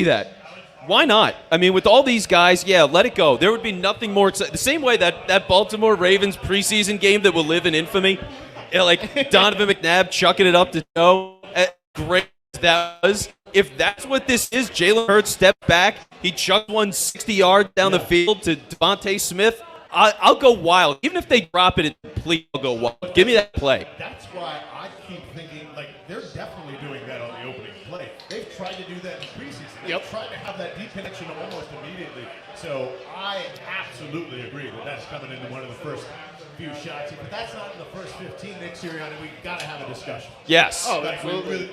that. Why not? I mean, with all these guys, yeah, let it go. There would be nothing more. The same way that Baltimore Ravens preseason game that will live in infamy, like Donovan McNabb chucking it up to Joe. Great as that was. If that's what this is, Jalen Hurts stepped back. He chucked one 60 yards down the field to Devontae Smith. I'll go wild. Even if they drop it complete, I'll go wild. Give me that play. That's why I keep thinking, like, they're definitely doing that on the opening play. They've tried to do that in preseason. They've tried to have that deep connection almost immediately. So I absolutely agree that that's coming into one of the first few shots. But that's not in the first 15, Nick Sirianni. We've got to have a discussion. Yes. Oh, absolutely. Really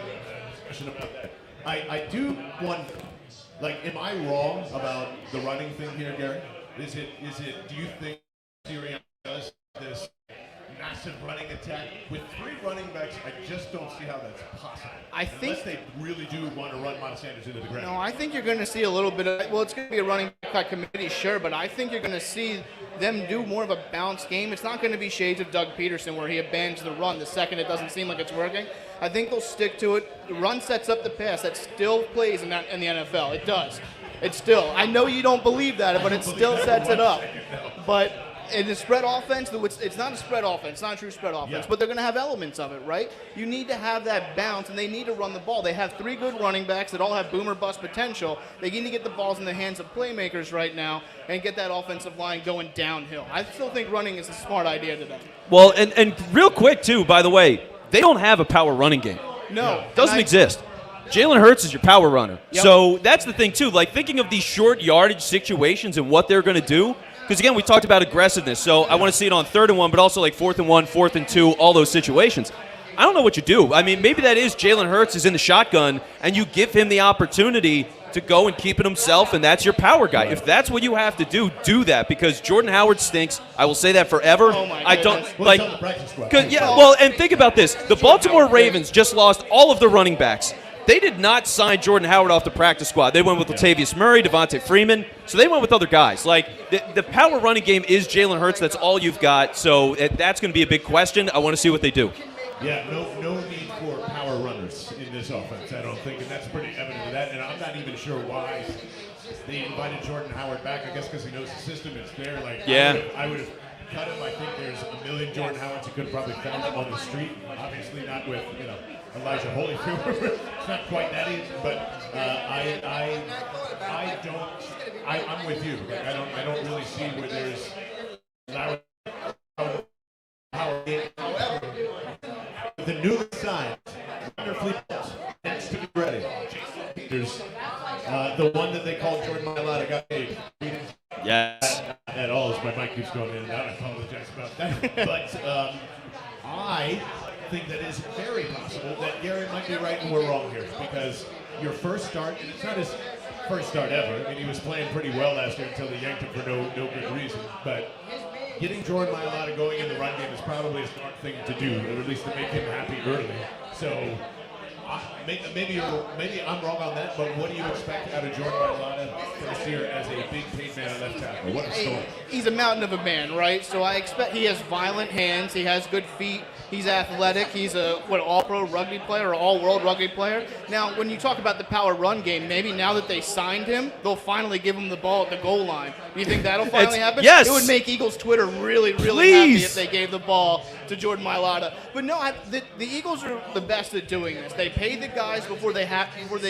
discussion about that. I do want, like, am I wrong about the running thing here, Gary? Is it? Do you think Sirianni does this massive running attack with 3 running backs? I just don't see how that's possible. Unless they really do want to run Miles Sanders into the ground. No, I think you're going to see a little bit of, well, it's going to be a running back committee, sure, but I think you're going to see them do more of a balanced game. It's not going to be shades of Doug Peterson where he abandons the run the second it doesn't seem like it's working. I think they'll stick to it. The run sets up the pass. That still plays in the NFL. It does. It still. I know you don't believe that, but it still sets it up. But in the spread offense, it's not a spread offense, it's not a true spread offense, but they're going to have elements of it, right? You need to have that bounce, and they need to run the ball. They have 3 good running backs that all have boom or bust potential. They need to get the balls in the hands of playmakers right now and get that offensive line going downhill. I still think running is a smart idea to them. Well, and real quick, too, by the way, they don't have a power running game. No. Doesn't exist. Jalen Hurts is your power runner. Yep. So that's the thing, too. Like, thinking of these short yardage situations and what they're going to do. Because, again, we talked about aggressiveness. So I want to see it on 3rd and 1, but also like 4th and 1, 4th and 2, all those situations. I don't know what you do. I mean, maybe that is Jalen Hurts is in the shotgun, and you give him the opportunity to go and keep it himself, and that's your power guy. If that's what you have to do that, because Jordan Howard stinks. I will say that forever. Oh my I don't goodness. like. Well, and think about this: the Baltimore Ravens just lost all of the running backs. They did not sign Jordan Howard off the practice squad. They went with Latavius Murray, Devontae Freeman. So they went with other guys. Like, the power running game is Jalen Hurts. That's all you've got. So that's going to be a big question. I want to see what they do. Yeah, no need for power runners in this offense, I don't think. And that's pretty evident of that. And I'm not even sure why they invited Jordan Howard back. I guess because he knows the system is there. Like, yeah. I would have cut him. I think there's a million Jordan Howards. You could have probably found him on the street. Obviously not with, Elijah Holyfield. It's not quite that easy, but I'm with you. Like, I don't really see where there's Howard. The newly signed, wonderfully next to be ready. There's the one that they called Jordan Mailata got paid. Yes. At all, as my mic keeps going in and out. I apologize about that. But I think that it's very possible that Gary might be right and we're wrong here, because your first start, and it's not his first start ever. I mean, he was playing pretty well last year until they yanked him for no good reason. But getting Jordan Mailata going in the run game is probably a smart thing to do, or at least to make him happy early. So maybe I'm wrong on that, but what do you expect out of Jordan Mailata first year as a big paid man at left tackle? What a story. He's a mountain of a man, right? So I expect he has violent hands, he has good feet, he's athletic, he's a all-pro rugby player or all-world rugby player. Now, when you talk about the power run game, maybe now that they signed him, they'll finally give him the ball at the goal line. Do you think that'll finally happen? Yes. It would make Eagles Twitter really happy if they gave the ball to Jordan Mailata. But no, the Eagles are the best at doing this. They pay the guys before they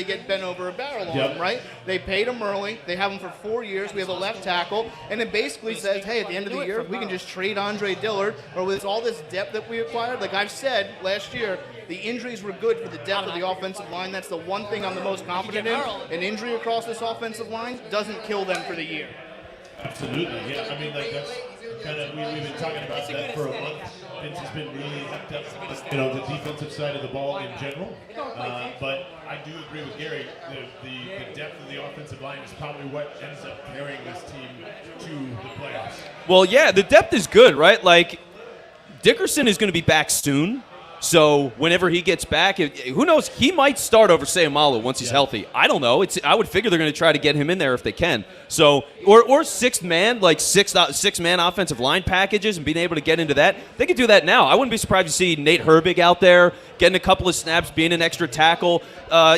get bent over a barrel on them, right? They paid them early. They have them for 4 years. We have a left tackle, and it basically says, hey, at the end of the year, we can just trade Andre Dillard, or with all this depth that we acquired. Like I've said last year, the injuries were good for the depth of the offensive line. That's the one thing I'm the most confident in. An injury across this offensive line doesn't kill them for the year. Absolutely, yeah. I mean, like, that's kind of, we've been talking about that for a month. Vince has been really hyped up, the defensive side of the ball in general. But I do agree with Gary. The depth of the offensive line is probably what ends up carrying this team to the playoffs. Well, yeah, the depth is good, right? Like, Dickerson is going to be back soon. So whenever he gets back, who knows? He might start over Sayamalu once he's healthy. I don't know. I would figure they're going to try to get him in there if they can. So or sixth man, like six man offensive line packages and being able to get into that. They could do that now. I wouldn't be surprised to see Nate Herbig out there getting a couple of snaps, being an extra tackle.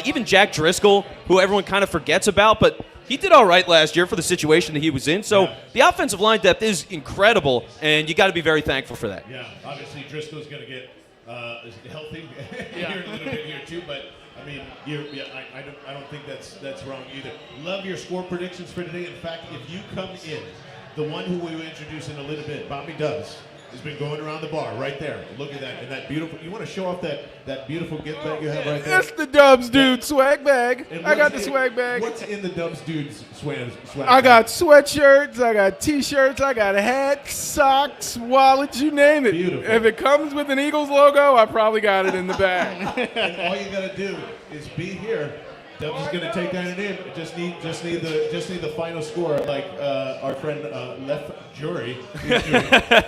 Even Jack Driscoll, who everyone kind of forgets about, but he did all right last year for the situation that he was in. So the offensive line depth is incredible, and you got to be very thankful for that. Yeah, obviously Driscoll's going to get healthy here in a little bit here too, but I mean, I don't think that's wrong either. Love your score predictions for today. In fact, if you come in, the one who we will introduce in a little bit, Bobby Dubs, has been going around the bar right there. Look at that, and that beautiful. You want to show off that beautiful gift bag you have right there? That's the Dubs Dude swag bag. I got the swag bag. What's in the Dubs Dude's swag I bag? got sweatshirts, I got T-shirts, I got hats, socks, wallets, you name it. Beautiful. If it comes with an Eagles logo, I probably got it in the bag. And all you got to do is be here. Dubs is going to take that in. Just need the final score, like our friend Left Jury.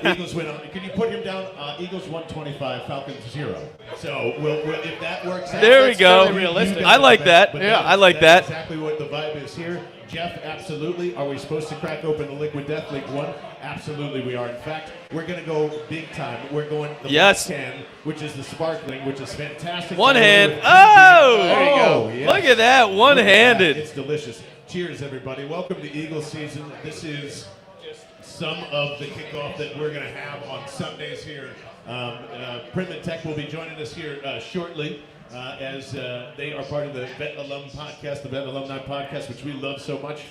Eagles win. Can you put him down? Eagles 125, Falcons 0. So we'll if that works out. There we go. fairly realistic. I like that. But I like that. That's exactly what the vibe is here. Jeff, absolutely. Are we supposed to crack open the Liquid Death League 1? Absolutely we are. In fact, we're going to go big time. We're going the Yes. can, which is the sparkling, which is fantastic. One hand. There Oh! you go. Yes. Look at that. One-handed. It's delicious. Cheers, everybody. Welcome to Eagles season. This is some of the kickoff that we're going to have on Sundays here. Prim and Tech will be joining us here shortly. As they are part of the Vet Alum Podcast, the Vet Alumni Podcast, which we love so much.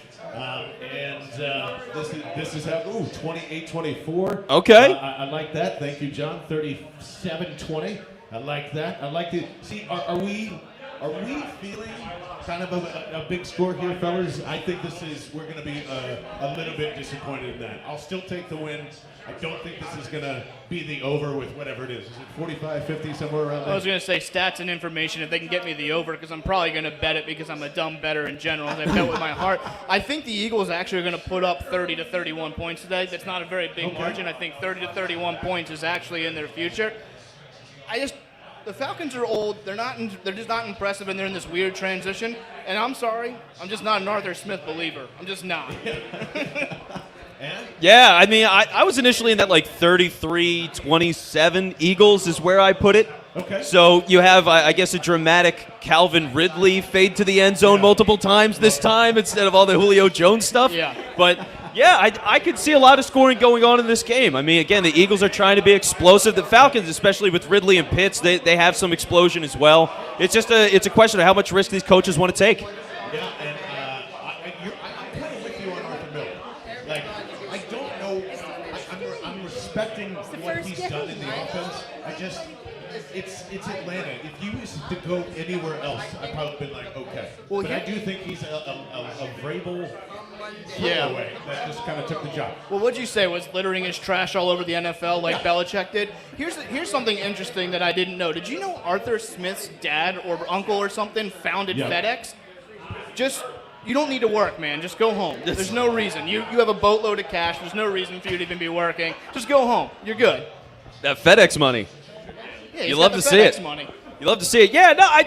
This is how, 28-24. Okay. I like that. Thank you, John. 37-20. I like that. I like to see, are we feeling kind of a big score here, fellas? I think we're going to be a little bit disappointed in that. I'll still take the win. I don't think this is going to be the over with whatever it is. Is it 45, 50, somewhere around there? I was going to say stats and information if they can get me the over, because I'm probably going to bet it because I'm a dumb bettor in general. I bet with my heart. I think the Eagles actually are going to put up 30 to 31 points today. That's not a very big margin. I think 30 to 31 points is actually in their future. The Falcons are old. They're just not impressive, and they're in this weird transition. And I'm sorry, I'm just not an Arthur Smith believer. I'm just not. Yeah, I mean, I was initially in that like 33-27 Eagles is where I put it. Okay. So you have, I guess, a dramatic Calvin Ridley fade to the end zone multiple times this time instead of all the Julio Jones stuff. Yeah. But yeah, I could see a lot of scoring going on in this game. I mean, again, the Eagles are trying to be explosive. The Falcons, especially with Ridley and Pitts, they have some explosion as well. It's just it's a question of how much risk these coaches want to take. Yeah, and I'm kind of with you on Arthur Miller. Like, I don't know. I'm respecting what he's done in the offense. It's Atlanta. If you was to go anywhere else, I'd probably been like, okay. Well, but I do think he's a Vrabel away that just kind of took the job. Well, what'd you say? Was littering his trash all over the NFL like Belichick did? Here's something interesting that I didn't know. Did you know Arthur Smith's dad or uncle or something founded FedEx? You don't need to work, man. Just go home. There's no reason. You have a boatload of cash. There's no reason for you to even be working. Just go home. You're good. That FedEx money. Yeah, You love to see it. Money. You love to see it. Yeah, no, I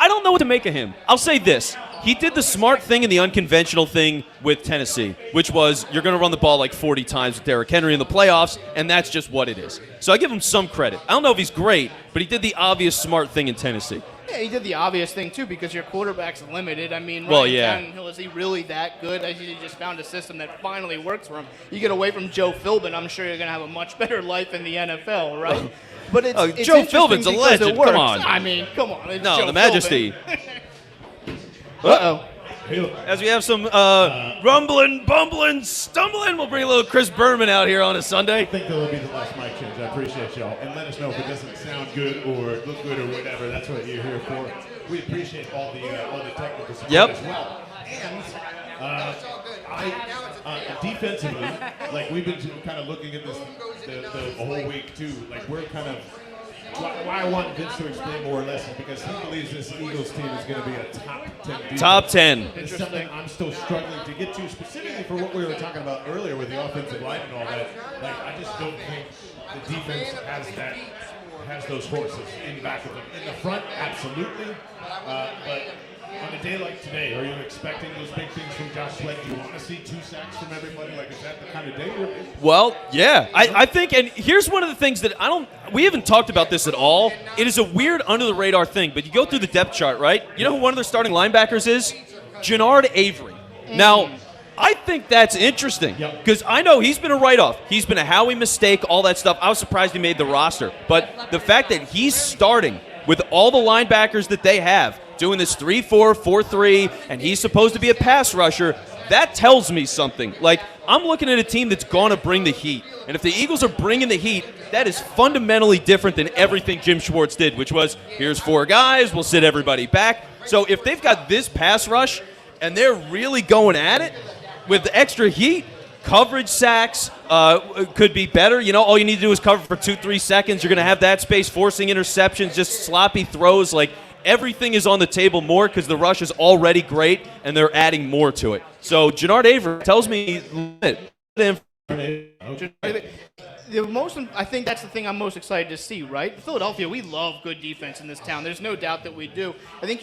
don't know what to make of him. I'll say this. He did the smart thing and the unconventional thing with Tennessee, which was you're going to run the ball like 40 times with Derrick Henry in the playoffs, and that's just what it is. So I give him some credit. I don't know if he's great, but he did the obvious smart thing in Tennessee. Yeah, he did the obvious thing, too, because your quarterback's limited. I mean, Tannehill, is he really that good? He just found a system that finally works for him. You get away from Joe Philbin, I'm sure you're going to have a much better life in the NFL, right? But it's Joe interesting Philbin's a because legend. it works. Come on. I mean, come on. It's No, Joe the Majesty. Uh-oh. As we have some rumbling, bumbling, stumbling, we'll bring a little Chris Birdmen out here on a Sunday. I think that will be the last mic change. I appreciate y'all. And let us know if it doesn't sound good or look good or whatever. That's what you're here for. We appreciate all the technical support as well. And defensively, like we've been kind of looking at this the whole week too. Like we're kind of why I want Vince to explain more or less is because he believes this Eagles team is going to be a top 10 defense. Top 10. It's something I'm still struggling to get to, specifically for what we were talking about earlier with the offensive line and all that. Like I just don't think the defense has that has those horses in back of them. In the front, absolutely. But on a day like today, are you expecting those big things from Josh Sweat? Do you want to see 2 sacks from everybody? Like, is that the kind of day you're in? Well, yeah. I think, and here's one of the things that we haven't talked about this at all. It is a weird under-the-radar thing, but you go through the depth chart, right? You know who one of their starting linebackers is? Jannard Avery. Now, I think that's interesting because I know he's been a write-off. He's been a Howie mistake, all that stuff. I was surprised he made the roster. But the fact that he's starting with all the linebackers that they have, doing this 3-4, 4-3, and he's supposed to be a pass rusher, that tells me something. Like, I'm looking at a team that's going to bring the heat. And if the Eagles are bringing the heat, that is fundamentally different than everything Jim Schwartz did, which was, here's 4 guys, we'll sit everybody back. So if they've got this pass rush and they're really going at it with extra heat, coverage sacks could be better. You know, all you need to do is cover for 2-3 seconds. You're going to have that space, forcing interceptions, just sloppy throws. Like, everything is on the table more because the rush is already great, and they're adding more to it. So Jannard Avery tells me I think that's the thing I'm most excited to see, right? Philadelphia, we love good defense in this town. There's no doubt that we do. I think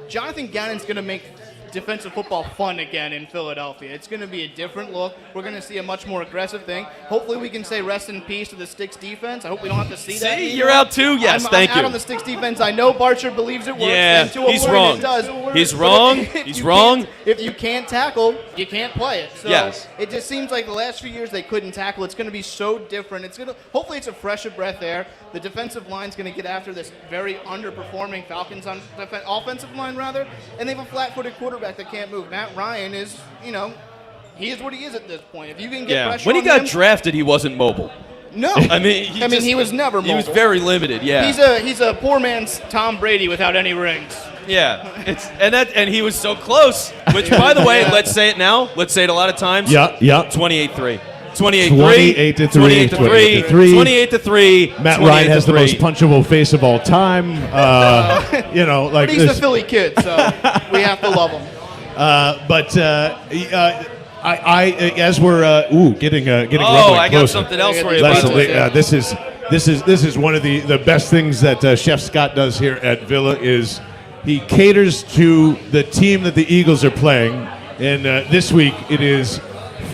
Jonathan Gannon's going to make defensive football fun again in Philadelphia. It's going to be a different look. We're going to see a much more aggressive thing. Hopefully we can say rest in peace to the Sticks defense. I hope we don't have to see that. See, you're out too? Yes, thank you. I'm out on the Sticks defense. I know Barcher believes it works. Yeah, he's wrong. It does. He's wrong. He's wrong. If you can't tackle, you can't play it. So yes. It just seems like the last few years they couldn't tackle. It's going to be so different. Hopefully it's a fresher breath air. The defensive line's going to get after this very underperforming Falcons on offensive line, rather, and they have a flat-footed quarterback that can't move. Matt Ryan is, he is what he is at this point. If you can get pressure when he on got him, drafted, he wasn't mobile. No, I mean, he was never mobile. He was very limited. Yeah, he's a poor man's Tom Brady without any rings. Yeah, and he was so close. Which, by the way, let's say it now. Let's say it a lot of times. Yeah. 28-3. 28-3. 28-3. 28-3. Matt Ryan has the most punchable face of all time. But he's a Philly kid, so we have to love him. As we're getting rumbling I got closer. something else for you. This is one of the best things that Chef Scott does here at Villa is he caters to the team that the Eagles are playing, and this week it is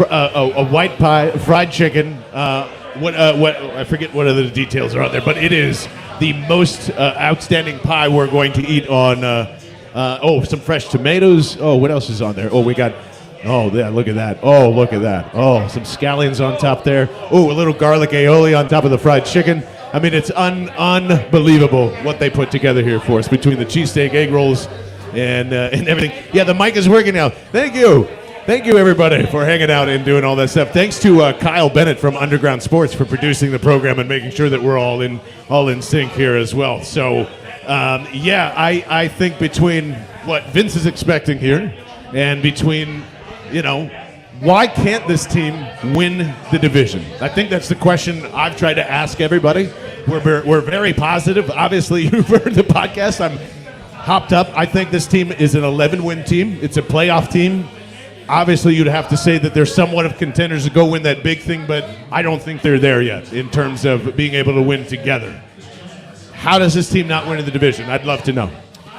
a white pie, fried chicken. What I forget what other details are on there, but it is the most outstanding pie we're going to eat on. Some fresh tomatoes. Oh, what else is on there? Oh, we got. Oh, yeah, look at that. Oh, look at that. Oh, some scallions on top there. Oh, a little garlic aioli on top of the fried chicken. I mean, it's unbelievable what they put together here for us between the cheesesteak, egg rolls, and everything. Yeah, the mic is working now. Thank you. Thank you, everybody, for hanging out and doing all that stuff. Thanks to Kyle Bennett from Underground Sports for producing the program and making sure that we're all in sync here as well. So, I think between what Vince is expecting here and between, why can't this team win the division? I think that's the question I've tried to ask everybody. We're very positive. Obviously, you've heard the podcast. I'm hopped up. I think this team is an 11-win team. It's a playoff team. Obviously, you'd have to say that they're somewhat of contenders to go win that big thing, but I don't think they're there yet in terms of being able to win together. How does this team not win in the division? I'd love to know.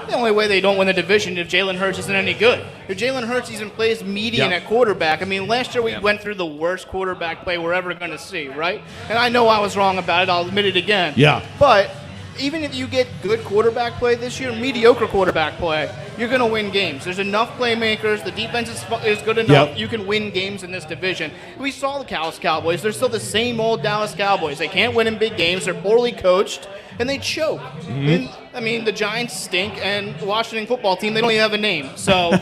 The only way they don't win the division is if Jalen Hurts isn't any good. If Jalen Hurts even plays median at quarterback, I mean, last year we went through the worst quarterback play we're ever going to see, right? And I know I was wrong about it. I'll admit it again. Yeah. But even if you get good quarterback play this year, mediocre quarterback play, you're going to win games. There's enough playmakers. The defense is good enough. Yep. You can win games in this division. We saw the Dallas Cowboys. They're still the same old Dallas Cowboys. They can't win in big games. They're poorly coached, and they choke. And, the Giants stink, and the Washington football team, they don't even have a name. So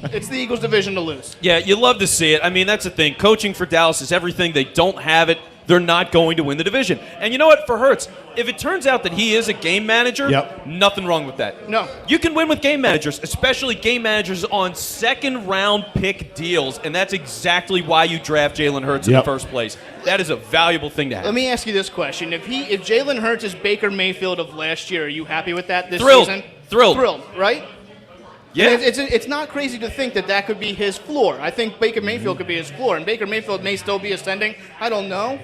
it's the Eagles' division to lose. Yeah, you love to see it. I mean, that's the thing. Coaching for Dallas is everything. They don't have it. They're not going to win the division. And you know what? For Hurts, if it turns out that he is a game manager, nothing wrong with that. No. You can win with game managers, especially game managers on second-round pick deals, and that's exactly why you draft Jalen Hurts in the first place. That is a valuable thing to have. Let me ask you this question. If Jalen Hurts is Baker Mayfield of last year, are you happy with that this Thrilled. season? Thrilled, right? Yeah. And it's not crazy to think that could be his floor. I think Baker Mayfield could be his floor, and Baker Mayfield may still be ascending. I don't know.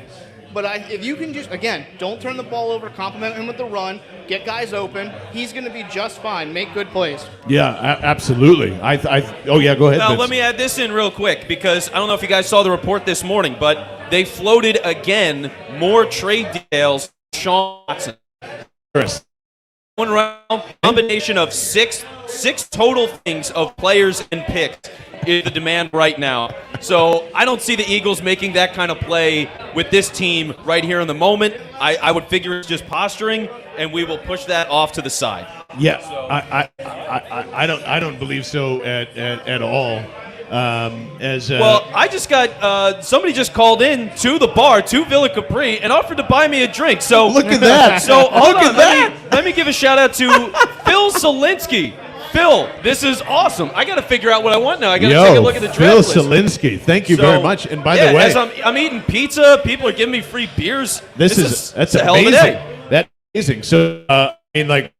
But if you can just, again, don't turn the ball over, compliment him with the run, get guys open, he's going to be just fine. Make good plays. Yeah, absolutely. Oh, yeah, go ahead. Now, Vince. let me add this in real quick because I don't know if you guys saw the report this morning, but they floated again more trade details. Sean Watson. One round combination of six total things of players and picks is the demand right now. So I don't see the Eagles making that kind of play with this team right here in the moment. I would figure it's just posturing, and we will push that off to the side. Yeah, so. I don't believe so at all. Well, I just got somebody just called in to the bar to Villa Capri and offered to buy me a drink. So look at that. So hold on, let me give a shout out to Phil Solinsky. Phil, this is awesome. I got to figure out what I want now. I got to take a look at the draft Phil list. Solinsky, thank you very much. And by the way, as I'm eating pizza, people are giving me free beers. That's a hell of a day. That's amazing. So I mean, like,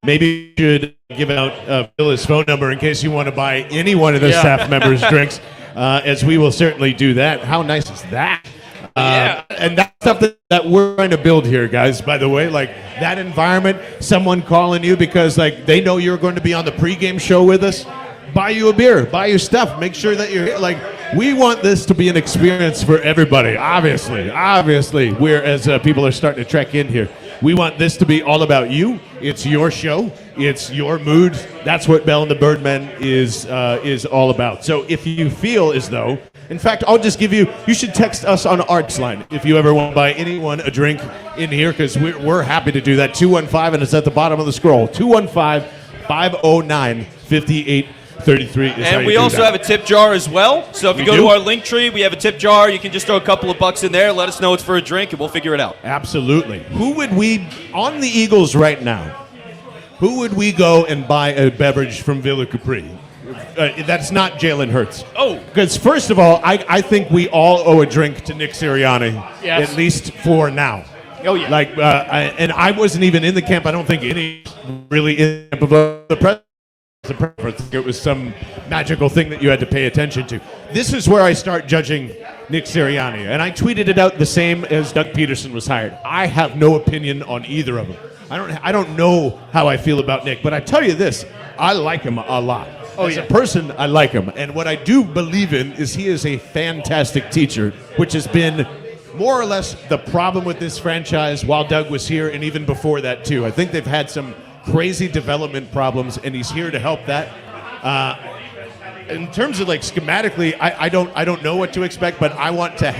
maybe you should give out Phil his phone number in case you want to buy any one of the staff members' drinks, as we will certainly do that. How nice is that? And that's something that we're trying to build here, guys, by the way. Like, that environment, someone calling you because, like, they know you're going to be on the pregame show with us, buy you a beer, buy you stuff, make sure that you're here. Like, we want this to be an experience for everybody, obviously. We're, as people are starting to trek in here, we want this to be all about you. It's your show. It's your mood. That's what Bell and the Birdmen is all about. So if you feel as though, in fact, I'll just give you should text us on Art's line if you ever want to buy anyone a drink in here, because we're happy to do that. 215, and it's at the bottom of the scroll. 215-509-5833 is and we also have a tip jar as well. So if you go to our link tree, we have a tip jar. You can just throw a couple of bucks in there. Let us know it's for a drink, and we'll figure it out. Absolutely. Who would we, on the Eagles right now, who would we go and buy a beverage from Villa Capri? That's not Jalen Hurts. Oh. Because first of all, I think we all owe a drink to Nick Sirianni, yes. at least for now. Oh, yeah. Like, and I wasn't even in the camp. I don't think any really in the camp of the president. It was some magical thing that you had to pay attention to. This is where I start judging Nick Sirianni, and I tweeted it out the same as Doug Peterson was hired. I have no opinion on either of them. I don't know how I feel about Nick, but I tell you this, I like him a lot. As a person, I like him, and what I do believe in is he is a fantastic teacher, which has been more or less the problem with this franchise while Doug was here, and even before that too. I think they've had some crazy development problems, and he's here to help that. In terms of, like, schematically, I don't know what to expect, but I want to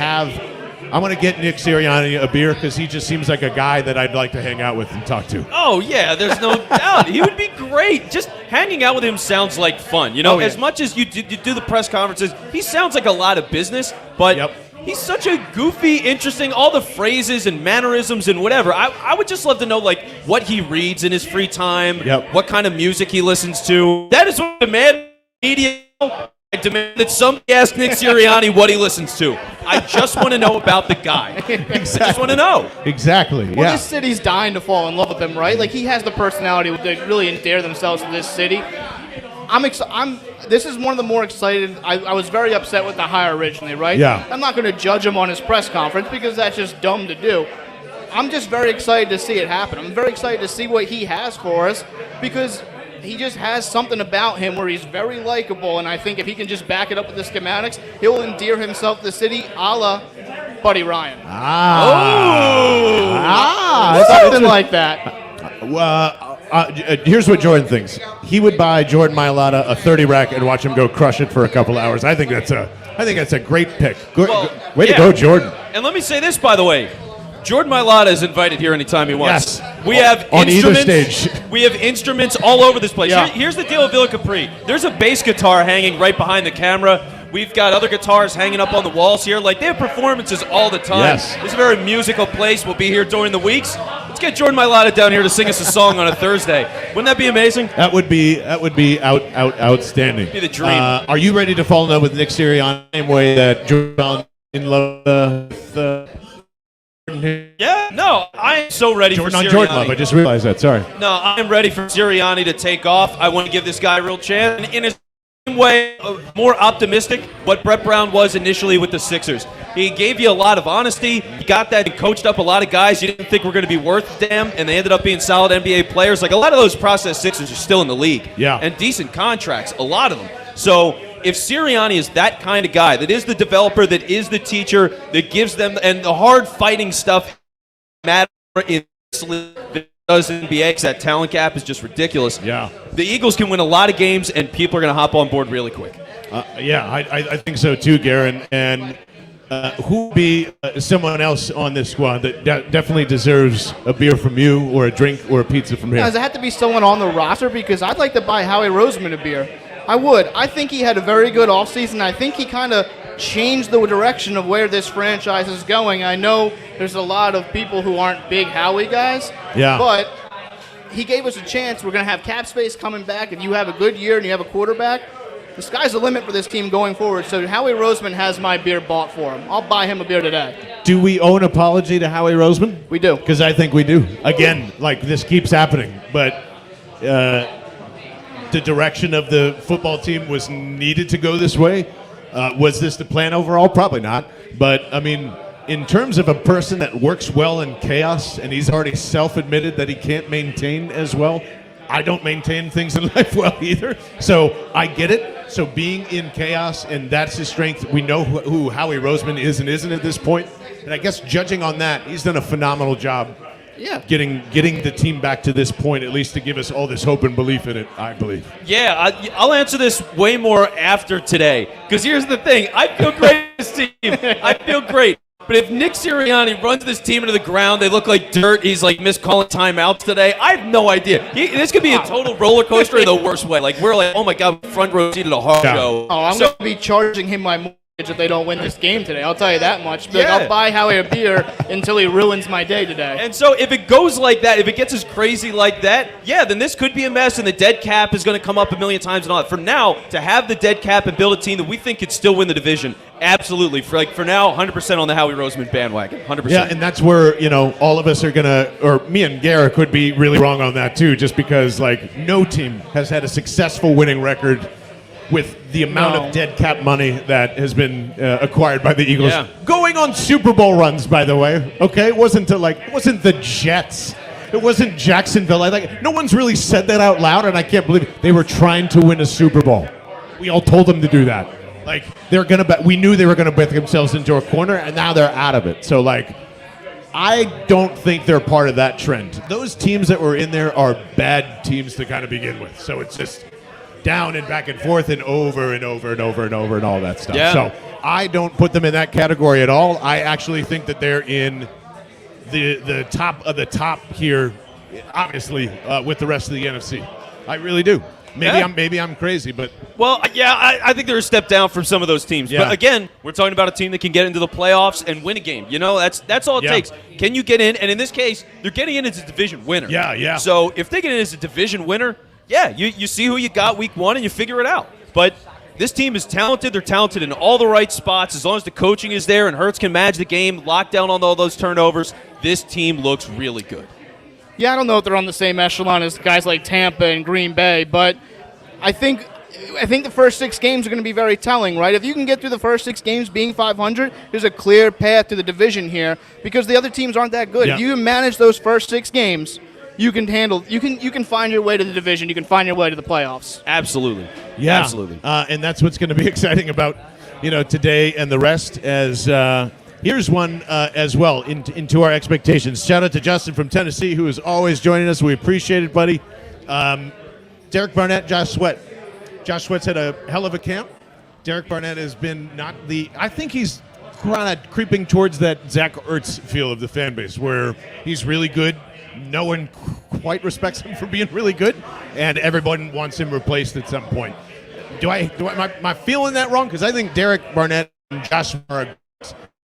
get Nick Sirianni a beer because he just seems like a guy that I'd like to hang out with and talk to. Oh, yeah, there's no doubt. He would be great. Just hanging out with him sounds like fun. You know, as much as you do the press conferences, he sounds like a lot of business, but he's such a goofy, interesting, all the phrases and mannerisms and whatever. I would just love to know, like, what he reads in his free time, what kind of music he listens to. That is what I demand media. I demand that somebody ask Nick Sirianni what he listens to. I just want to know about the guy. Exactly. I just want to know. Exactly, Well, this city's dying to fall in love with him, right? Like, he has the personality to really endear themselves to this city. This is one of the more excited. I was very upset with the hire originally, right? Yeah. I'm not going to judge him on his press conference because that's just dumb to do. I'm just very excited to see it happen. I'm very excited to see what he has for us because he just has something about him where he's very likable, and I think if he can just back it up with the schematics, he'll endear himself to the city a la Buddy Ryan. Something like that. Here's what Jordan thinks. He would buy Jordan Mailata a 30 rack and watch him go crush it for a couple hours. I think that's a great pick. Way to go, Jordan. And let me say this, by the way. Jordan Mailata is invited here anytime he wants. Yes. We have on instruments. Either stage. We have instruments all over this place. Yeah. Here's the deal with Villa Capri. There's a bass guitar hanging right behind the camera. We've got other guitars hanging up on the walls here. Like, they have performances all the time. Yes. It's a very musical place. We'll be here during the weeks. Let's get Jordan Mailata down here to sing us a song on a Thursday. Wouldn't that be amazing? That would be outstanding. Be the dream. Are you ready to fall in love with Nick Sirianni the same way that Jordan fell in love with Yeah, no, I am so ready Jordan for on Sirianni. Jordan love? I just realized that. Sorry. No, I'm ready for Sirianni to take off. I want to give this guy a real chance. And in his same way, more optimistic what Brett Brown was initially with the Sixers. He gave you a lot of honesty. He got that and coached up a lot of guys you didn't think were going to be worth a damn, and they ended up being solid NBA players. Like, a lot of those process Sixers are still in the league. Yeah. And decent contracts, a lot of them. So if Sirianni is that kind of guy, that is the developer, that is the teacher, that gives them, and the hard fighting stuff matter in this league that does in NBA, because that talent gap is just ridiculous. Yeah. The Eagles can win a lot of games, and people are going to hop on board really quick. I think so too, Garen. And who would be someone else on this squad that definitely deserves a beer from you, or a drink, or a pizza from here? Does it have to be someone on the roster? Because I'd like to buy Howie Roseman a beer. I would. I think he had a very good offseason. I think he kind of changed the direction of where this franchise is going. I know there's a lot of people who aren't big Howie guys. Yeah. But he gave us a chance. We're going to have cap space coming back. If you have a good year and you have a quarterback, the sky's the limit for this team going forward. So Howie Roseman has my beer bought for him. I'll buy him a beer today. Do we owe an apology to Howie Roseman? We do. Because I think we do. Again, like, this keeps happening. But the direction of the football team was needed to go this way. Was this the plan overall? Probably not. But, I mean, in terms of a person that works well in chaos, and he's already self-admitted that he can't maintain as well, I don't maintain things in life well either. So I get it. So being in chaos, and that's his strength. We know who Howie Roseman is and isn't at this point. And I guess judging on that, he's done a phenomenal job. Yeah. Getting the team back to this point, at least to give us all this hope and belief in it, I believe. Yeah, I'll answer this way more after today. Because here's the thing. I feel great with this team. I feel great. But if Nick Sirianni runs this team into the ground, they look like dirt, he's like miscalling timeouts today, I have no idea. This could be a total roller coaster in the worst way. Like, we're like, oh my God, front row seat at a horror show. Oh, I'm going to be charging him my mortgage if they don't win this game today. I'll tell you that much. But I'll buy Howie a beer until he ruins my day today. And so if it goes like that, if it gets as crazy like that, then this could be a mess, and the dead cap is going to come up a million times and all that. For now, to have the dead cap and build a team that we think could still win the division, absolutely. For now, 100% on the Howie Roseman bandwagon, 100%. Yeah, and that's where, all of us are going to, or me and Garrett could be really wrong on that too, just because, like, no team has had a successful winning record with the amount of dead cap money that has been acquired by the Eagles. Yeah. Going on Super Bowl runs, by the way. Okay, it wasn't the Jets. It wasn't Jacksonville. No one's really said that out loud, and I can't believe it. They were trying to win a Super Bowl. We all told them to do that. We knew they were gonna bet themselves into a corner, and now they're out of it. So, I don't think they're part of that trend. Those teams that were in there are bad teams to kind of begin with. So it's just down and back and forth and over and over and over and over and all that stuff. Yeah. So I don't put them in that category at all. I actually think that they're in the top of the top here, obviously, with the rest of the NFC. I really do. Maybe I'm crazy, but I think they're a step down from some of those teams. Yeah. But again, we're talking about a team that can get into the playoffs and win a game. That's all it takes. Can you get in? And in this case, they're getting in as a division winner. Yeah. So if they get in as a division winner, you see who you got week one and you figure it out. But this team is talented. They're talented in all the right spots. As long as the coaching is there and Hurts can manage the game, lock down on all those turnovers, this team looks really good. Yeah, I don't know if they're on the same echelon as guys like Tampa and Green Bay, but I think the first 6 games are going to be very telling, right? If you can get through the first 6 games being 500, there's a clear path to the division here because the other teams aren't that good. Yeah. If you manage those first 6 games, you can find your way to the division. You can find your way to the playoffs. Absolutely. Yeah, Absolutely. And that's what's going to be exciting about today and the rest. As here's one as well into our expectations. Shout out to Justin from Tennessee, who is always joining us. We appreciate it, buddy. Derek Barnett, Josh Sweat. Josh Sweat's had a hell of a camp. Derek Barnett has been I think he's kind of creeping towards that Zach Ertz feel of the fan base, where he's really good. No one quite respects him for being really good, and everyone wants him replaced at some point. Am I feeling that wrong? Because I think Derek Barnett and Josh are a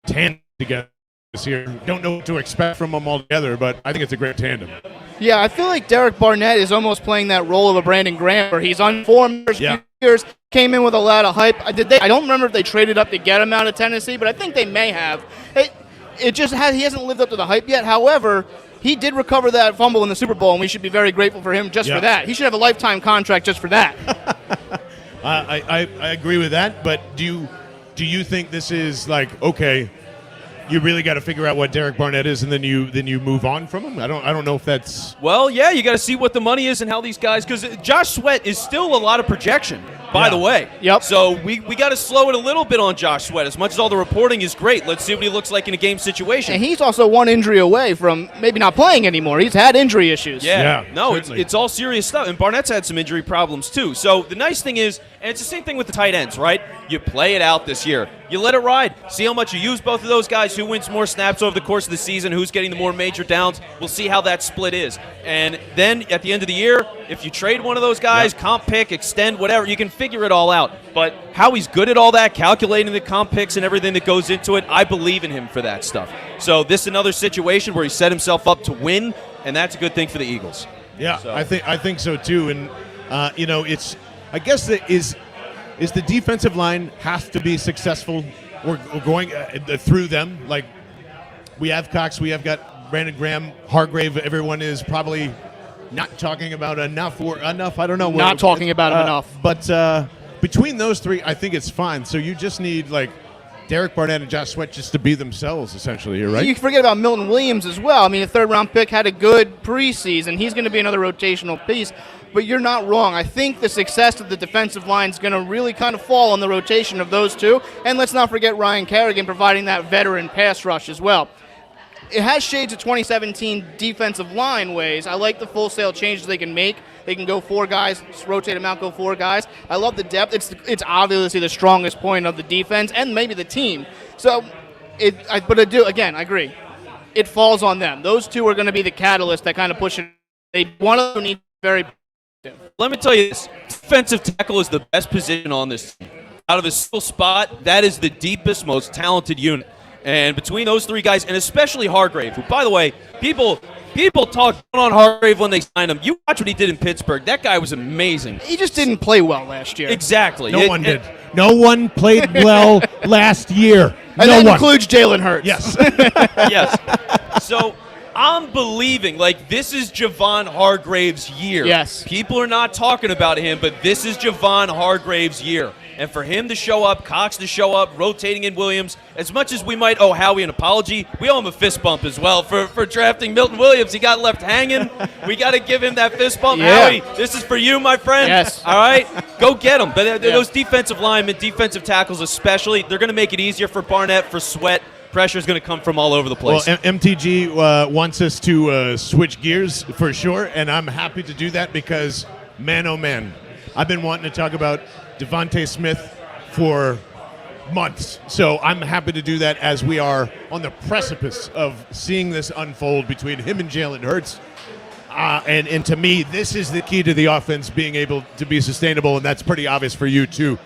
tandem together this year. Don't know what to expect from them altogether, but I think it's a great tandem. Yeah, I feel like Derek Barnett is almost playing that role of a Brandon Graham, where he's unformed for a few years, came in with a lot of hype. I don't remember if they traded up to get him out of Tennessee, but I think they may have. He hasn't lived up to the hype yet. However, he did recover that fumble in the Super Bowl, and we should be very grateful for him just for that. He should have a lifetime contract just for that. I agree with that, but do do you think this is like, okay, you really got to figure out what Derek Barnett is, and then you move on from him? I don't know if that's. Well, yeah, you got to see what the money is and how these guys, because Josh Sweat is still a lot of projection, by the way. Yep. So we got to slow it a little bit on Josh Sweat. As much as all the reporting is great, let's see what he looks like in a game situation. And he's also one injury away from maybe not playing anymore. He's had injury issues. Yeah. Yeah, No, certainly. it's all serious stuff. And Barnett's had some injury problems, too. So the nice thing is, and it's the same thing with the tight ends, right? You play it out this year. You let it ride. See how much you use both of those guys, who wins more snaps over the course of the season, who's getting the more major downs. We'll see how that split is. And then at the end of the year, if you trade one of those guys, comp pick, extend, whatever, you can figure it all out. But how he's good at all that, calculating the comp picks and everything that goes into it, I believe in him for that stuff. So this is another situation where he set himself up to win, and that's a good thing for the Eagles. Yeah, So. I think so too. And it's, I guess that is the defensive line has to be successful. We're going through them. Like, we have Cox, we have got Brandon Graham, Hargrave. Everyone is probably not talking about enough or enough. I don't know. Not talking about him enough. But between those three, I think it's fine. So you just need like Derek Barnett and Josh Sweat just to be themselves, essentially. Here, right? You forget about Milton Williams as well. I mean, a third-round pick had a good preseason. He's going to be another rotational piece. But you're not wrong. I think the success of the defensive line is going to really kind of fall on the rotation of those two. And let's not forget Ryan Kerrigan providing that veteran pass rush as well. It has shades of 2017 defensive line ways. I like the full-sale changes they can make. They can go 4 guys, rotate them out, go 4 guys. I love the depth. It's obviously the strongest point of the defense and maybe the team. So, I agree. It falls on them. Those two are going to be the catalyst that kind of push it. One of them needs very. Let me tell you this. Defensive tackle is the best position on this team. Out of his skill spot, that is the deepest, most talented unit. And between those 3 guys, and especially Hargrave, who, by the way, people talk on Hargrave when they signed him. You watch what he did in Pittsburgh. That guy was amazing. He just didn't play well last year. Exactly. No one did. No one played well last year. And no that one. includes Jalen Hurts. Yes. Yes. So I'm believing, like, this is Javon Hargrave's year. Yes. People are not talking about him, but this is Javon Hargrave's year. And for him to show up, Cox to show up, rotating in Williams, as much as we might owe Howie an apology, we owe him a fist bump as well for drafting Milton Williams. He got left hanging. We got to give him that fist bump. Yeah. Howie, this is for you, my friend. Yes. All right? Go get him. But those defensive linemen, defensive tackles especially, they're going to make it easier for Barnett, for Sweat. Pressure is going to come from all over the place. Well, MTG wants us to switch gears for sure, and I'm happy to do that because, man, oh man, I've been wanting to talk about Devontae Smith for months. So I'm happy to do that as we are on the precipice of seeing this unfold between him and Jalen Hurts. And to me, this is the key to the offense being able to be sustainable, and that's pretty obvious for you too.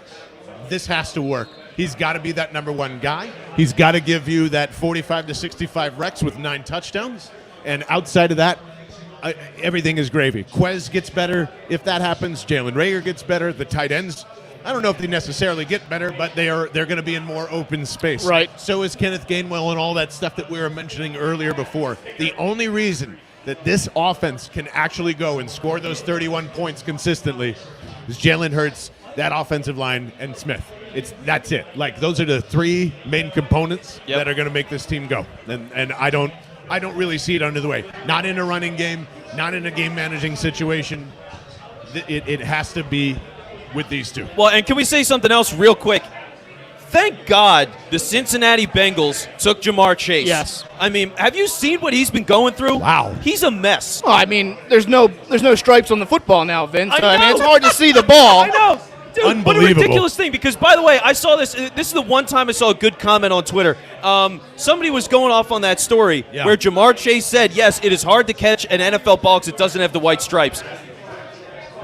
This has to work. He's got to be that number 1 guy. He's got to give you that 45 to 65 recs with 9 touchdowns. And outside of that, everything is gravy. Quez gets better. If that happens, Jalen Reagor gets better. The tight ends, I don't know if they necessarily get better, but they're going to be in more open space. Right. So is Kenneth Gainwell and all that stuff that we were mentioning earlier before. The only reason that this offense can actually go and score those 31 points consistently is Jalen Hurts, that offensive line, and Smith. That's it. Like, those are the 3 main components that are going to make this team go. And I don't really see it under the way. Not in a running game, not in a game managing situation. It has to be with these 2. Well, and can we say something else real quick? Thank God the Cincinnati Bengals took Jamar Chase. Yes. I mean, have you seen what he's been going through? Wow. He's a mess. Well, I mean, there's no stripes on the football now, Vince. I mean, know. it's hard to see the ball. I know. Dude, what a Unbelievable. ridiculous thing. Because, by the way, I saw this. This is the one time I saw a good comment on Twitter. Somebody was going off on that story where Jamar Chase said, yes, it is hard to catch an NFL ball because it doesn't have the white stripes.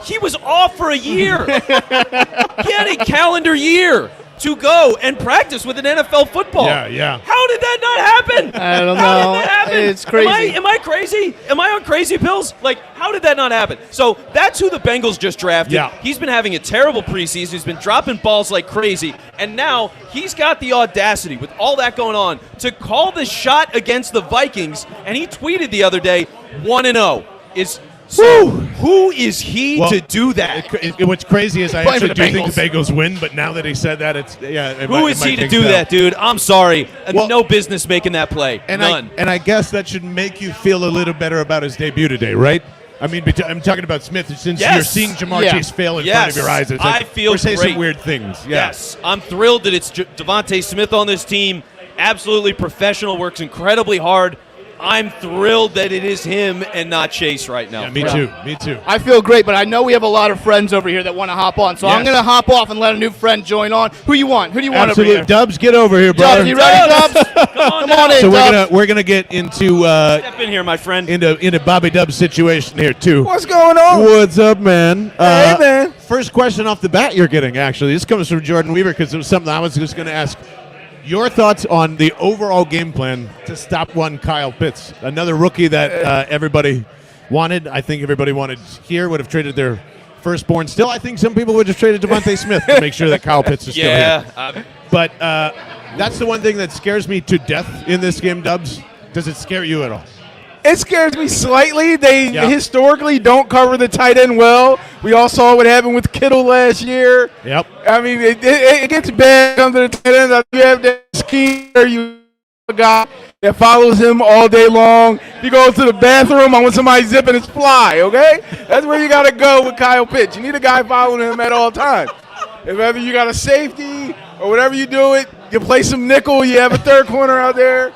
He was off for a year. He had a calendar year to go and practice with an NFL football. Yeah. How did that not happen? I don't How know. did that happen? It's crazy. Am I crazy? Am I on crazy pills? Like, how did that not happen? So that's who the Bengals just drafted. Yeah. He's been having a terrible preseason. He's been dropping balls like crazy. And now he's got the audacity, with all that going on, to call the shot against the Vikings. And he tweeted the other day, 1-0 is so Who is he Well, to do that? What's crazy is I Playing for actually the do think the Bengals win, but now that he said that, Who is he to do that, dude? I'm sorry. Well- No business making that play. And None. I guess that should make you feel a little better about his debut today, right? I mean, I'm talking about Smith. Since Yes. you're seeing Jamar Yeah. Chase fail in front of your eyes, it's like, I feel we're saying great. some weird things. Yeah. Yes, I'm thrilled that it's Devontae Smith on this team. Absolutely professional, works incredibly hard. I'm thrilled that it is him and not Chase right now. Yeah, me too. Me too. I feel great, but I know we have a lot of friends over here that want to hop on, so I'm Yes. going to hop off and let a new friend join on. Who you want? Who do you want Absolutely. over here? Dubs, get over here, brother. Dubs, you ready, Dubs? Come on in, So Dubs. we're gonna get into Step in here, my friend. into Bobby Dubs' situation here too. What's going on? What's up, man? Hey, man. First question off the bat you're getting, actually. This comes from Jordan Weaver because it was something I was just going to ask. Your thoughts on the overall game plan to stop one Kyle Pitts, another rookie that everybody wanted. I think everybody wanted here, would have traded their firstborn. Still, I think some people would have traded Devontae Smith to make sure that Kyle Pitts is still here. But that's the one thing that scares me to death in this game, Dubs. Does it scare you at all? It scares me slightly. They Yeah. historically don't cover the tight end well. We all saw what happened with Kittle last year. Yep. I mean, it gets bad under the tight end. You have that scheme where you have a guy that follows him all day long. He goes to the bathroom. I want somebody zipping his fly, okay? That's where you got to go with Kyle Pitts. You need a guy following him at all times. If whether you got a safety or whatever you do it, you play some nickel, you have a third corner out there.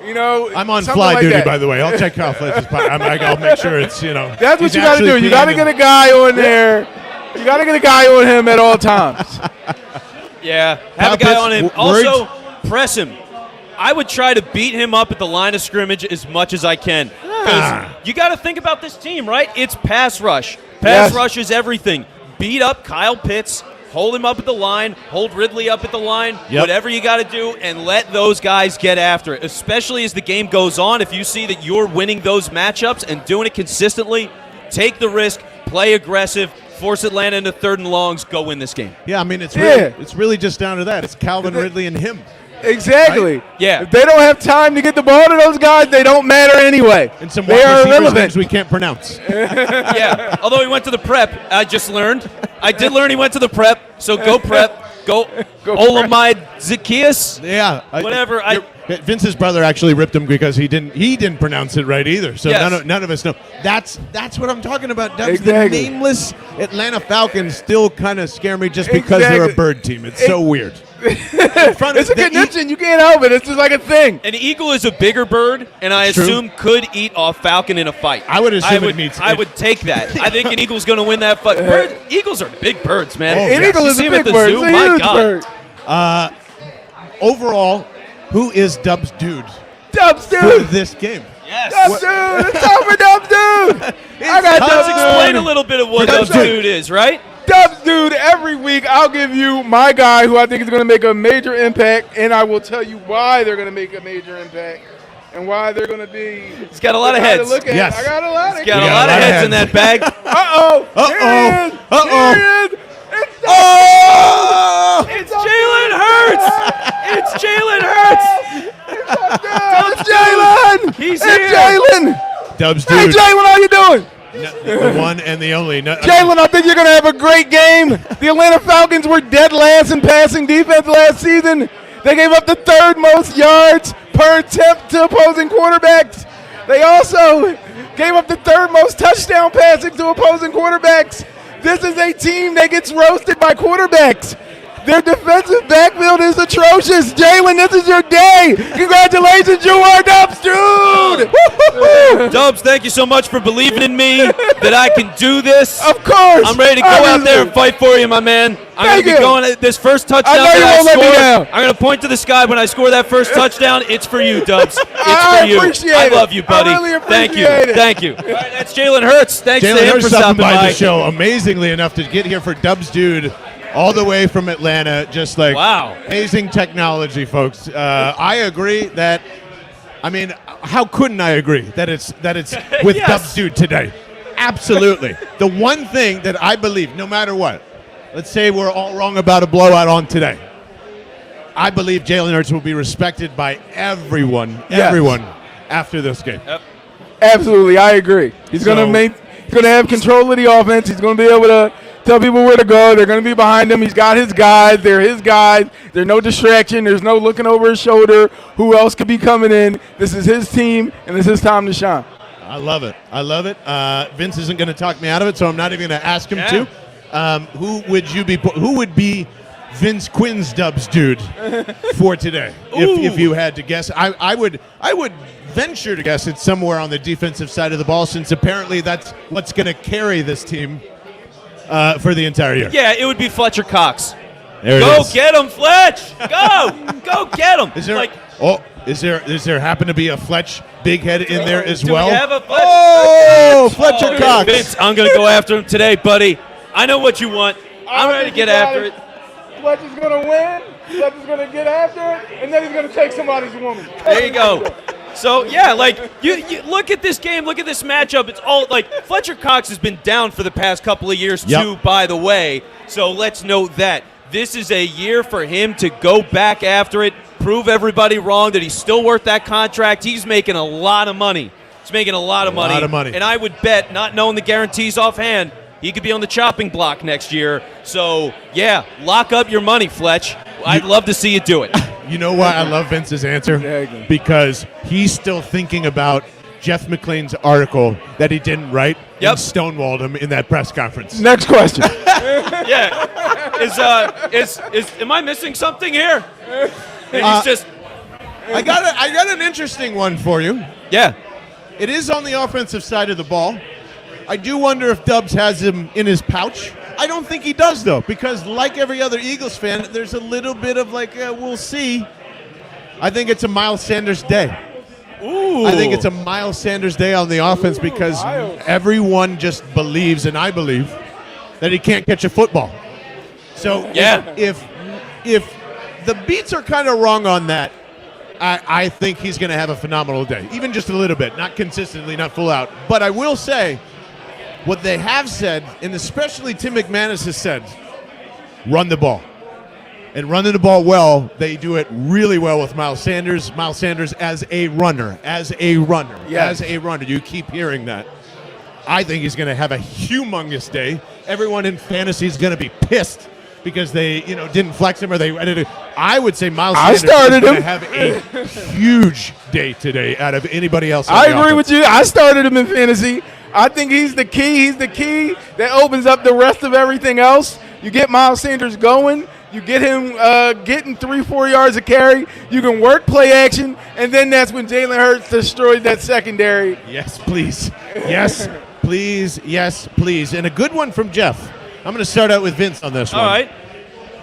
You know, I'm on something fly like duty, that. by the way. I'll check Kyle Pitts' I'll make sure it's, That's what he's you got to actually do. You got to peeing get in- a guy on there. You got to get a guy on him at all times. Yeah, Kyle have a guy Pitts, on him. words? Also, press him. I would try to beat him up at the line of scrimmage as much as I can. Because you got to think about this team, right? It's pass rush. Pass Yes. rush is everything. Beat up Kyle Pitts, hold him up at the line, hold Ridley up at the line, Yep. whatever you got to do, and let those guys get after it. Especially as the game goes on, if you see that you're winning those matchups and doing it consistently, take the risk, play aggressive, force Atlanta into third and longs, go win this game. Yeah, I mean, it's Yeah. really just down to that. It's Calvin Ridley and him. Exactly. Right? Yeah. If they don't have time to get the ball to those guys, they don't matter anyway. And some they wide are receivers' irrelevant. names we can't pronounce. Yeah, although he went to the prep, I just learned. I did learn he went to the prep, so go prep. Go Olamide Zacchaeus. Yeah. Whatever, Vince's brother actually ripped him because he didn't pronounce it right either. So Yes. none of us know. That's what I'm talking about. Dubs. Exactly. The nameless Atlanta Falcons still kind of scare me just because they're a Exactly. bird team. It's so weird. It's a connection. You can't help it. It's just like a thing. An eagle is a bigger bird, and I True. assume could eat a falcon in a fight. I would assume it meets- I would take that. I think an eagle's going to win that fight. Eagles are big birds, man. Oh, An yes. eagle You is see a him at big the bird. zoo? It's a My huge God. bird. Overall, who is Dubs' dude Dubs, for dude. this game? Yes. Dubs, dude. It's time for Dubs, dude. I got Let's Dubs, explain a dude. little bit of what Dubs Dubs dude. Dude is, right? Dubs, dude. Every week, I'll give you my guy who I think is going to make a major impact, and I will tell you why they're going to make a major impact and why they're going to be. He's got a lot of the guy to heads. look at. Yes. I got a lot of He's got We a got lot of heads in that bag. Uh-oh. Uh-oh. Uh-oh. Here he is. It's Oh! It's Jalen Hurts. It's Jalen Hurts. It's Jalen. He's It's here. Jalen. Dubs' Hey, dude. Jalen, how you doing? The one and the only. No, Jalen, I think you're going to have a great game. The Atlanta Falcons were dead last in passing defense last season. They gave up the third most yards per attempt to opposing quarterbacks. They also gave up the third most touchdown passing to opposing quarterbacks. This is a team that gets roasted by quarterbacks. Their defensive backfield is atrocious. Jalen, this is your day. Congratulations, you are Dubs, dude. Woo-hoo-hoo. Dubs, thank you so much for believing in me that I can do this. Of course. I'm ready to go out there Obviously. and fight for you, my man. I'm going Thank to be you. going at this first touchdown I know you that won't let me score. down. I'm going to point to the sky when I score that first touchdown. It's for you, Dubs. It's I for you. appreciate I it. love you, buddy. I really Thank you. appreciate it. Thank you. All right, that's Jalen Hurts. Thanks to Jalen him Hurts for stopping stopping by by. the show, amazingly enough to get here for Dubs' dude, all the way from Atlanta. Just like Wow. amazing technology, folks. I agree that. I mean, how couldn't I agree that it's with Yes. Dubs' dude today? Absolutely. The one thing that I believe, no matter what, let's say we're all wrong about a blowout on today. I believe Jalen Hurts will be respected by everyone Yes. after this game. Absolutely, I agree. He's So- going to going to have control of the offense. He's going to be able to tell people where to go. They're going to be behind him. He's got his guys. They're his guys. There's no distraction. There's no looking over his shoulder. Who else could be coming in? This is his team, and it's his time to shine. I love it. I love it. Vince isn't going to talk me out of it, so I'm not even going to ask him to. Who would be Vince Quinn's Dubs dude for today? If you had to guess, I would venture to guess it's somewhere on the defensive side of the ball, since apparently that's what's going to carry this team for the entire year. Yeah, it would be Fletcher Cox. There Go it is. get him, Fletch! Go get him! Is there happen to be a Fletch big head in there as Do well? we have a Fletch? Oh, Fletcher Cox. Vince, I'm going to go after him today, buddy. I know what you want. I'm ready to get after it. Fletcher's going to win. Fletcher's going to get after it, and then he's going to take somebody's woman. There you go. So, yeah, like, you look at this game, look at this matchup. It's all, like, Fletcher Cox has been down for the past couple of years, too, by the way. So let's note that. This is a year for him to go back after it, prove everybody wrong that he's still worth that contract. He's making a lot of money. He's making a lot of money. And I would bet, not knowing the guarantees offhand, he could be on the chopping block next year. So, yeah, lock up your money, Fletch. I'd love to see you do it. You know why I love Vince's answer? Because he's still thinking about Jeff McLean's article that he didn't write and stonewalled him in that press conference. Next question. Yeah. Am I missing something here? He's just. I got an interesting one for you. Yeah. It is on the offensive side of the ball. I do wonder if Dubs has him in his pouch. I don't think he does, though, because like every other Eagles fan, there's a little bit of like, we'll see. I think it's a Miles Sanders day. Ooh. I think it's a Miles Sanders day on the offense because everyone just believes, and I believe, that he can't catch a football. So if the beats are kind of wrong on that, I think he's going to have a phenomenal day, even just a little bit, not consistently, not full out. But I will say, what they have said, and especially Tim McManus has said, run the ball. And running the ball well, they do it really well with Miles Sanders. Miles Sanders as a runner, as a runner. You keep hearing that. I think he's going to have a humongous day. Everyone in fantasy is going to be pissed because they, didn't flex him or they. I would say Miles Sanders is going to have a huge day today out of anybody else. I agree with you. I started him in fantasy. I think he's the key. He's the key that opens up the rest of everything else. You get Miles Sanders going. You get him getting 3-4 yards of carry. You can work play action, and then that's when Jalen Hurts destroyed that secondary. Yes, please. Yes, please. Yes, please. And a good one from Jeff. I'm going to start out with Vince on this one. All right.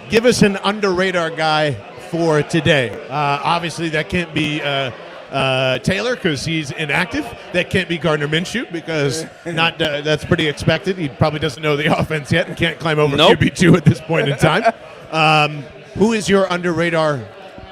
Give us an under-radar guy for today. Obviously, that can't be Taylor because he's inactive. That can't be Gardner Minshew because that's pretty expected. He probably doesn't know the offense yet and can't climb over QB2 at this point in time. Who is your under-radar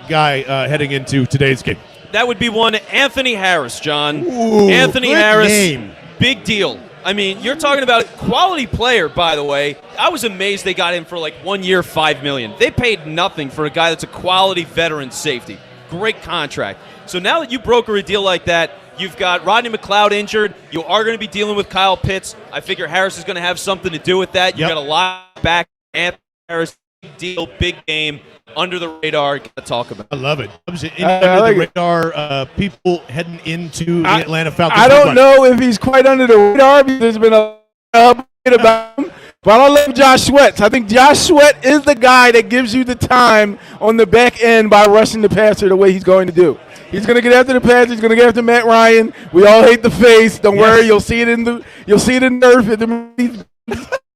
guy heading into today's game? That would be one Anthony Harris, John. Ooh, Anthony good Harris, name. big deal. I mean, you're talking about a quality player, by the way. I was amazed they got him for like 1 year, $5 million. They paid nothing for a guy that's a quality veteran safety. Great contract. So now that you broker a deal like that, you've got Rodney McLeod injured. You are going to be dealing with Kyle Pitts. I figure Harris is going to have something to do with that. You've got a lot back. Anthony Harris, big deal, big game, under the radar. Got to talk about. I love it. Under the radar, people heading into the Atlanta Falcons. I don't know if he's quite under the radar because there's been a bit about him. But I love Josh Sweat. I think Josh Sweat is the guy that gives you the time on the back end by rushing the passer the way he's going to do. He's going to get after the pass. He's going to get after Matt Ryan. We all hate the face. Don't worry. You'll see it in Nerf at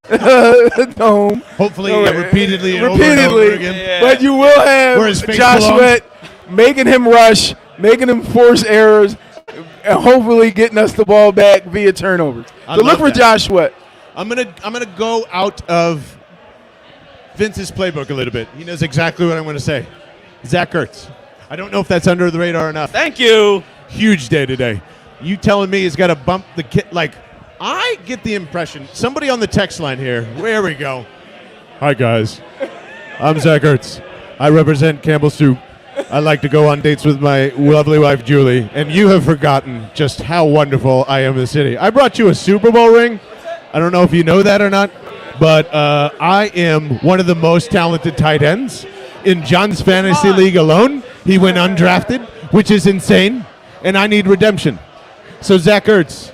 the dome. Hopefully, repeatedly and over again. Yeah. But you will have Josh Sweat making him rush, making him force errors, and hopefully getting us the ball back via turnovers. So look for Josh Sweat. I'm gonna go out of Vince's playbook a little bit. He knows exactly what I'm going to say. Zach Ertz. I don't know if that's under the radar enough. Thank you. Huge day today. You telling me he's got to bump the kid? Like, I get the impression. Somebody on the text line here. There we go. Hi, guys. I'm Zach Ertz. I represent Campbell Soup. I like to go on dates with my lovely wife, Julie. And you have forgotten just how wonderful I am in the city. I brought you a Super Bowl ring. I don't know if you know that or not, but I am one of the most talented tight ends in John's fantasy league alone. He went undrafted, which is insane, and I need redemption. So Zach Ertz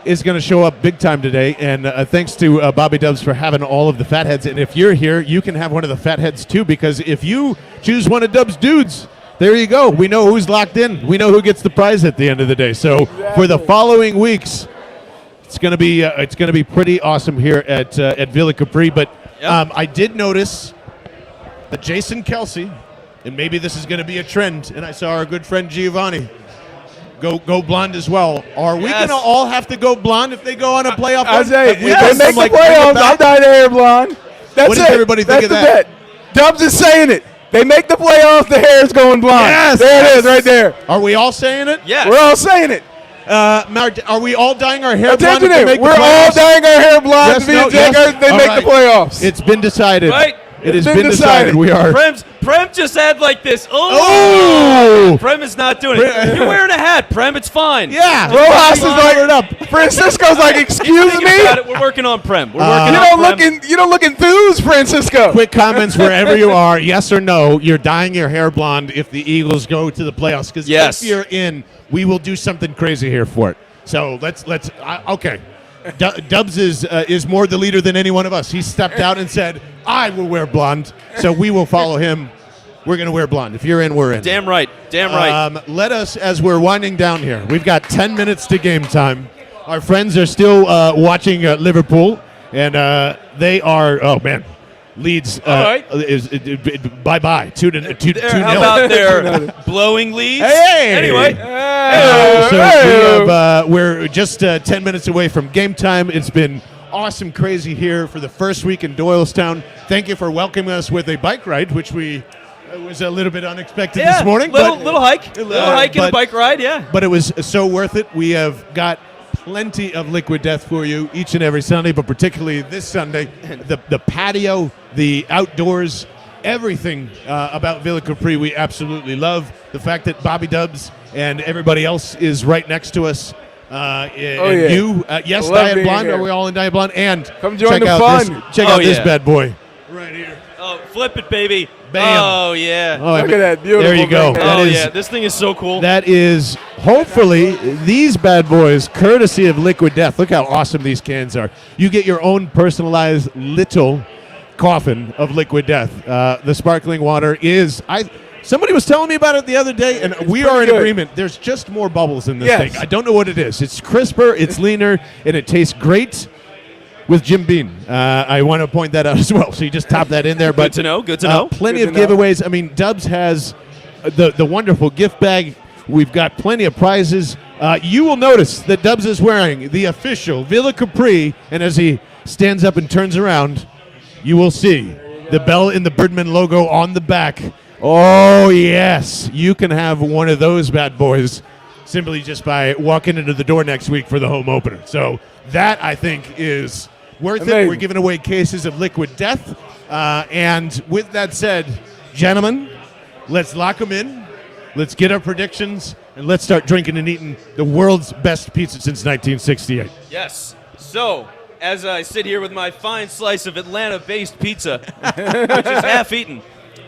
is going to show up big time today, and thanks to Bobby Dubs for having all of the fatheads. And if you're here, you can have one of the fatheads too, because if you choose one of Dubs' dudes, there you go. We know who's locked in. We know who gets the prize at the end of the day. So for the following weeks, it's going to be pretty awesome here at Villa Capri. But I did notice that Jason Kelsey, and maybe this is going to be a trend, and I saw our good friend Giovanni go blonde as well. Are we going to all have to go blonde if they go on a playoff run? I say, if Yes. they make the playoffs, I'll dye their hair blonde. That's What it. does everybody think of That's that? the bet. Dubs is saying it. They make the playoffs, the hair is going blonde. Yes. There it is, right there. Are we all saying it? Yes. We're all saying it. Are we all dyeing our hair blonde Attention if they here. make the We're all playoffs? dyeing our hair blonde Yes, to be no, a Jack yes. Ertz. They All make right. the playoffs. It's been decided. Right. It has It's been been decided. decided. We are. Prem just had like this. Oh! Prem is not doing it. You're wearing a hat, Prem. It's fine. Yeah. Rojas is Cover it like, up. Francisco's like, excuse Think me? about it. We're working on Prem. We're working You on don't Prem. you don't look enthused, Francisco. Quick comments wherever you are. Yes or no, you're dyeing your hair blonde if the Eagles go to the playoffs. Because Yes. if you're in, we will do something crazy here for it. So let's okay. Dubs is more the leader than any one of us. He stepped out and said, I will wear blonde. So we will follow him. We're going to wear blonde. If you're in, we're in. Damn right. Damn right. Let us, as we're winding down here, we've got 10 minutes to game time. Our friends are still watching Liverpool, and they are, oh man, Leeds All right. is bye-bye. 2-0. How about their blowing leads? Hey! Anyway. We're just 10 minutes away from game time. It's been awesome, crazy here for the first week in Doylestown. Thank you for welcoming us with a bike ride, which was a little bit unexpected this morning. Little hike. Little hike and a bike ride, yeah. But it was so worth it. We have got plenty of liquid death for you each and every Sunday, but particularly this Sunday. The patio, the outdoors, everything about Villa Capri we absolutely love. The fact that Bobby Dubs and everybody else is right next to us. And you, yes, Love Diet being Blonde. here. Are we all in Diet Blonde? And Come join check the out fun. Check Oh, out this yeah. bad boy right here. Oh, flip it, baby. Bam. Oh, yeah. Oh, Look at that beautiful There you go. thing. That Oh, is- yeah. This thing is so cool. That is hopefully these bad boys, courtesy of Liquid Death. Look how awesome these cans are. You get your own personalized little coffin of Liquid Death. The sparkling water is somebody was telling me about it the other day, and we are in good. agreement. There's just more bubbles in this Yes. thing. I don't know what it is. It's crisper, it's leaner, and it tastes great with Jim Beam. I want to point that out as well. So you just top that in there. But Good to know. Good to know. Plenty Good of to know. giveaways. I mean, Dubs has the wonderful gift bag. We've got plenty of prizes. You will notice that Dubs is wearing the official Villa Capri, and as he stands up and turns around, you will see the bell in the Birdmen logo on the back. Oh, yes. You can have one of those bad boys simply just by walking into the door next week for the home opener. So that, I think, is worth it. Amazing. We're giving away cases of Liquid Death. And with that said, gentlemen, let's lock them in. Let's get our predictions, and let's start drinking and eating the world's best pizza since 1968. Yes. So, as I sit here with my fine slice of Atlanta-based pizza, which is half eaten,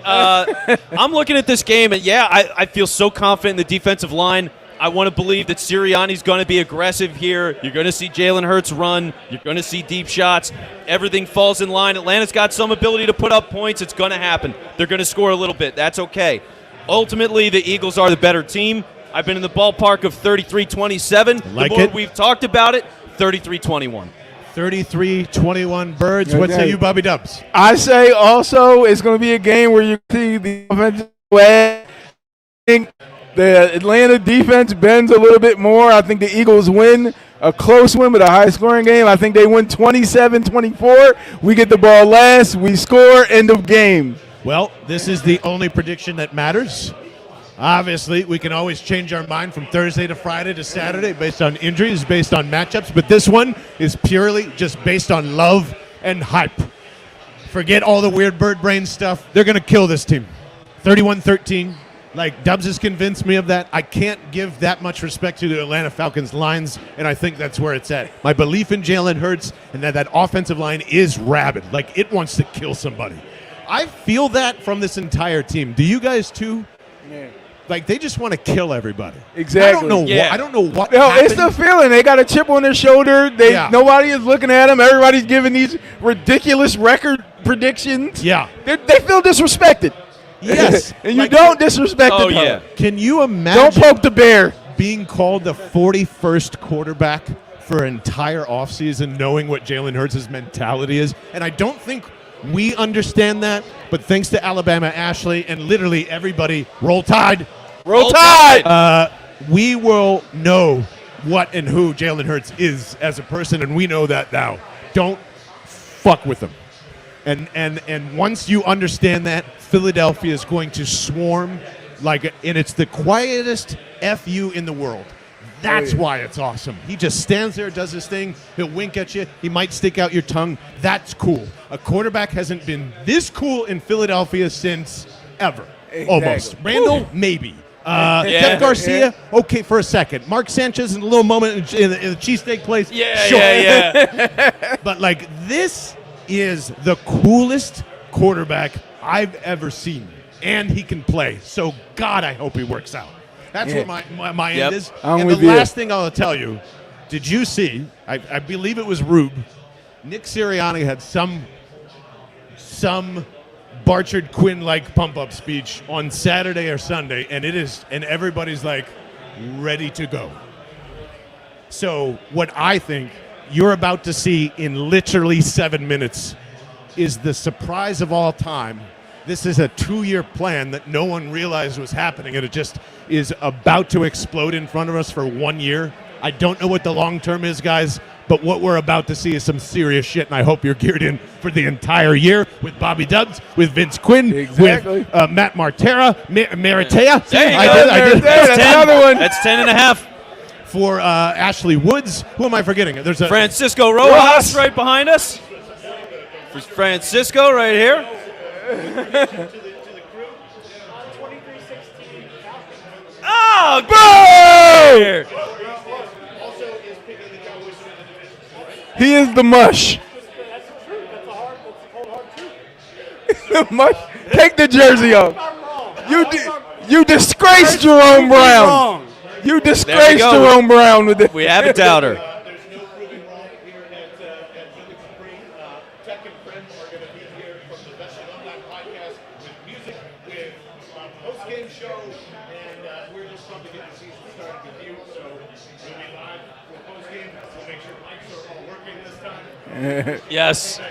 I'm looking at this game, and I feel so confident in the defensive line. I want to believe that Sirianni's going to be aggressive here. You're going to see Jalen Hurts run. You're going to see deep shots. Everything falls in line. Atlanta's got some ability to put up points. It's going to happen. They're going to score a little bit. That's okay. Ultimately, the Eagles are the better team. I've been in the ballpark of 33-27. Like the more it. we've talked about it, 33-21. 33-21 Birds. What say Okay. you, Bobby Dubs? I say also it's going to be a game where you see the offensive way. I think the Atlanta defense bends a little bit more. I think the Eagles win a close win, but a high-scoring game. I think they win 27-24. We get the ball last. We score. End of game. Well, this is the only prediction that matters. Obviously, we can always change our mind from Thursday to Friday to Saturday based on injuries, based on matchups, but this one is purely just based on love and hype. Forget all the weird bird brain stuff. They're going to kill this team. 31-13, Like, Dubs has convinced me of that. I can't give that much respect to the Atlanta Falcons lines, and I think that's where it's at. My belief in Jalen Hurts and that offensive line is rabid. Like, it wants to kill somebody. I feel that from this entire team. Do you guys too? Yeah. Like, they just want to kill everybody. Exactly. I don't know Yeah. what. I don't know what. No, happened. it's the feeling. They got a chip on their shoulder. Nobody is looking at them. Everybody's giving these ridiculous record predictions. Yeah. They feel disrespected. Yes. And you Like, don't disrespect Oh, the yeah. color. Can you Don't imagine poke the bear. being called the 41st quarterback for an entire offseason, knowing what Jalen Hurts' mentality is? And I don't think we understand that, but thanks to Alabama Ashley and literally everybody, Roll Tide, Roll Tide. we will know what and who Jalen Hurts is as a person, and we know that now. Don't fuck with him. And once you understand that, Philadelphia is going to swarm and it's the quietest FU in the world. That's why it's awesome. He just stands there, does his thing. He'll wink at you. He might stick out your tongue. That's cool. A quarterback hasn't been this cool in Philadelphia since ever. Exactly. Almost. Randall, maybe. Yeah. Jeff Garcia, okay for a second. Mark Sanchez in a little moment in the cheesesteak place. Yeah, sure. yeah. But this is the coolest quarterback I've ever seen, and he can play. So God, I hope he works out. That's what my Yep. end is. I'm And with the you. last thing I'll tell you, did you see? I believe it was Rube. Nick Sirianni had some Barchard Quinn-like pump-up speech on Saturday or Sunday, and everybody's ready to go. So what I think you're about to see in literally 7 minutes is the surprise of all time. This is a 2-year plan that no one realized was happening, and it just is about to explode in front of us for 1 year. I don't know what the long term is, guys, but what we're about to see is some serious shit, and I hope you're geared in for the entire year with Bobby Dubs, with Vince Quinn, Exactly. with Matt Maratea. Maratea. There you I go. did. That's 10. another one. That's 10.5. For Ashley Woods. Who am I forgetting? There's a Francisco Rojas right behind us. Francisco right here. Oh, go! He is the mush. The mush. Take the jersey off. You disgraced Jerome Brown. You disgraced go. Jerome Brown with it. We have a doubter. There's no proving wrong here at Capri. Tech and friends are going to be here from the Best Alumni Podcast with music, with post-game show, and we're just pumped to get the season started with you. So we'll be live with post-game. We'll make sure mics are all working this time. Yes.